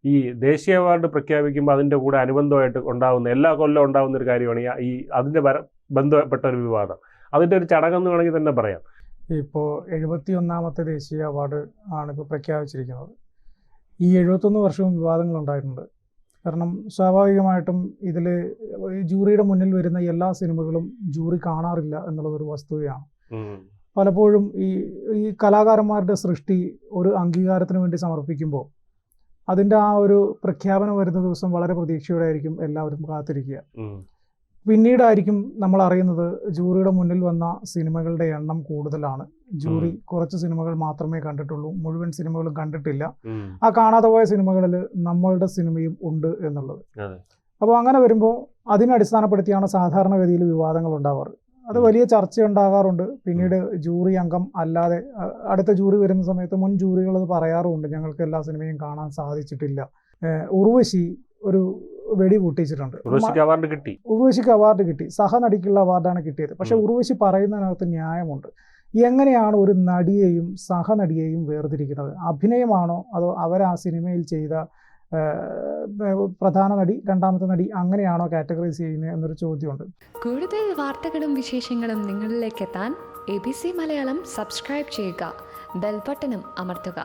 ഈ ദേശീയ അവാർഡ് പ്രഖ്യാപിക്കുമ്പോൾ അതിൻ്റെ കൂടെ അനുബന്ധമായിട്ട് ഉണ്ടാകുന്ന എല്ലാ കൊല്ലം ഉണ്ടാകുന്ന ഒരു കാര്യമാണ് ഈ അതിൻ്റെ ബന്ധപ്പെട്ട ഒരു വിവാദം. അതിൻ്റെ ഒരു ചടങ്ങെന്ന് വേണമെങ്കിൽ തന്നെ പറയാം. ഇപ്പോൾ 71ാമത്തെ ദേശീയ അവാർഡ് ആണ് ഇപ്പോൾ പ്രഖ്യാപിച്ചിരിക്കുന്നത്. ഈ 71 വർഷവും വിവാദങ്ങൾ ഉണ്ടായിട്ടുണ്ട്. കാരണം സ്വാഭാവികമായിട്ടും ഇതിൽ ജൂറിയുടെ മുന്നിൽ വരുന്ന എല്ലാ സിനിമകളും ജൂറി കാണാറില്ല എന്നുള്ളതൊരു വസ്തുതയാണ്. പലപ്പോഴും ഈ കലാകാരന്മാരുടെ സൃഷ്ടി ഒരു അംഗീകാരത്തിന് വേണ്ടി സമർപ്പിക്കുമ്പോൾ അതിൻ്റെ ആ ഒരു പ്രഖ്യാപനം വരുന്ന ദിവസം വളരെ പ്രതീക്ഷയോടെ ആയിരിക്കും എല്ലാവരും കാത്തിരിക്കുക. പിന്നീടായിരിക്കും നമ്മൾ അറിയുന്നത് ജൂറിയുടെ മുന്നിൽ വന്ന സിനിമകളുടെ എണ്ണം കൂടുതലാണ്. ജൂറി കുറച്ച് സിനിമകൾ മാത്രമേ കണ്ടിട്ടുള്ളൂ, മുഴുവൻ സിനിമകളും കണ്ടിട്ടില്ല. ആ കാണാതെ പോയ സിനിമകളിൽ നമ്മളുടെ സിനിമയും ഉണ്ട് എന്നുള്ളത്. അപ്പോൾ അങ്ങനെ വരുമ്പോൾ അതിനെ അടിസ്ഥാനപ്പെടുത്തിയാണ് സാധാരണഗതിയിൽ വിവാദങ്ങൾ ഉണ്ടാവാറ്. അത് വലിയ ചർച്ച ഉണ്ടാകാറുണ്ട്. പിന്നീട് ജൂറി അംഗം അല്ലാതെ അടുത്ത ജൂറി വരുന്ന സമയത്ത് മുൻ ജൂറികൾ അത് പറയാറുമുണ്ട്, ഞങ്ങൾക്ക് എല്ലാ സിനിമയും കാണാൻ സാധിച്ചിട്ടില്ല. ഉർവശി ഒരു വെടി പൊട്ടിച്ചിട്ടുണ്ട്. ഉർവശിക്ക് അവാർഡ് കിട്ടി, സഹനടിക്കുള്ള അവാർഡാണ് കിട്ടിയത്. പക്ഷെ ഉർവശി പറയുന്നതിനകത്ത് ന്യായമുണ്ട്. എങ്ങനെയാണ് ഒരു നടിയെയും സഹനടിയെയും വേർതിരിക്കുന്നത്? അഭിനയമാണോ അതോ അവർ ആ സിനിമയിൽ ചെയ്ത പ്രധാന നടി, രണ്ടാമത്തെ നടി, അങ്ങനെയാണോ കാറ്റഗറൈസ് ചെയ്യുന്നത് എന്നൊരു ചോദ്യമുണ്ട്. കൂടുതൽ വാർത്തകളും വിശേഷങ്ങളും നിങ്ങളിലേക്ക് എത്താൻ ABC മലയാളം സബ്സ്ക്രൈബ് ചെയ്യുക, ബെൽ ബട്ടണും അമർത്തുക.